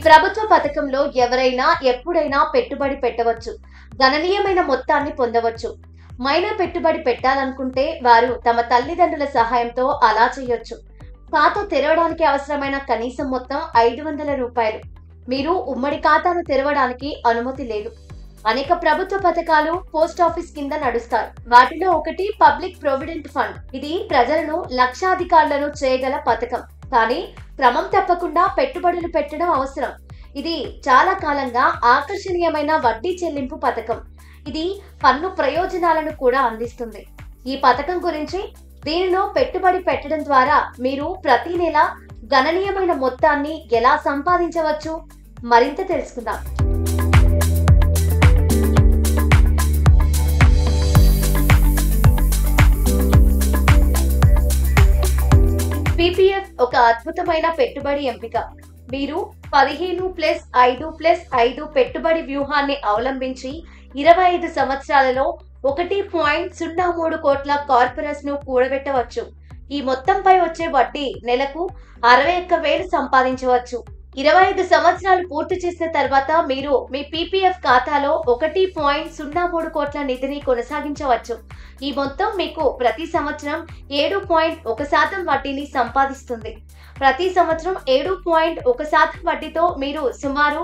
ప్రభుత్వ పథకంలో ఎవరైనా ఎప్పుడైనా పెట్టుబడి పెట్టవచ్చు, గణనీయమైన మొత్తాన్ని పొందవచ్చు. మైనర్ పెట్టుబడి పెట్టాలనుకుంటే వారు తమ తల్లిదండ్రుల సహాయంతో అలా చేయొచ్చు. ఖాతా తెరవడానికి అవసరమైన కనీసం మొత్తం 500 రూపాయలు. మీరు ఉమ్మడి ఖాతాను తెరవడానికి అనుమతి లేదు. అనేక ప్రభుత్వ పథకాలు పోస్ట్ ఆఫీస్ కింద నడుస్తాయి. వాటిలో ఒకటి పబ్లిక్ ప్రొవిడెంట్ ఫండ్. ఇది ప్రజలను లక్షాధికారులను చేయగల పథకం. కానీ క్రమం తప్పకుండా పెట్టుబడులు పెట్టడం అవసరం. ఇది చాలా కాలంగా ఆకర్షణీయమైన వడ్డీ చెల్లింపు పథకం. ఇది పన్ను ప్రయోజనాలను కూడా అందిస్తుంది. ఈ పథకం గురించి, దీనిలో పెట్టుబడి పెట్టడం ద్వారా మీరు ప్రతి నెల గణనీయమైన మొత్తాన్ని ఎలా సంపాదించవచ్చు మరింత తెలుసుకుందాం. పీపీఎఫ్ ఒక అద్భుతమైన పెట్టుబడి ఎంపిక. మీరు 15+5+5 పెట్టుబడి వ్యూహాన్ని అవలంబించి 25 సంవత్సరాలలో 1.03 కోట్ల కార్పొరేట్స్ ను కూడబెట్టవచ్చు. ఈ మొత్తంపై వచ్చే వడ్డీ నెలకు 61,000 సంపాదించవచ్చు. 25 సంవత్సరాలు పూర్తి చేసిన తర్వాత మీరు మీ పీపీఎఫ్ ఖాతాలో 1.03 కోట్ల నిధిని కొనసాగించవచ్చు. ఈ మొత్తం మీకు ప్రతి సంవత్సరం 7.1% వడ్డీని సంపాదిస్తుంది. ప్రతి సంవత్సరం 7.1% వడ్డీతో మీరు సుమారు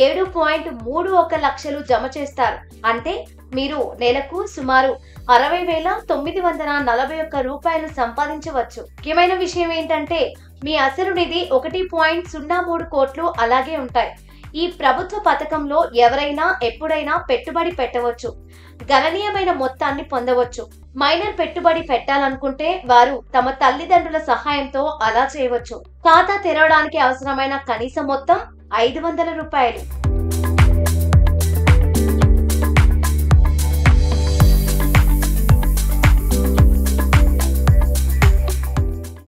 7.31 లక్షలు జమ చేస్తారు. అంటే మీరు నెలకు సుమారు 60,941 రూపాయలు సంపాదించవచ్చు. ముఖ్యమైన విషయం ఏంటంటే మీ అసలు నిధి 1.03 కోట్లు అలాగే ఉంటాయి. ఈ ప్రభుత్వ పథకంలో ఎవరైనా ఎప్పుడైనా పెట్టుబడి పెట్టవచ్చు, గణనీయమైన మొత్తాన్ని పొందవచ్చు. మైనర్ పెట్టుబడి పెట్టాలనుకుంటే వారు తమ తల్లిదండ్రుల సహాయంతో అలా చేయవచ్చు. ఖాతా తెరవడానికి అవసరమైన కనీస మొత్తం 500 రూపాయలు.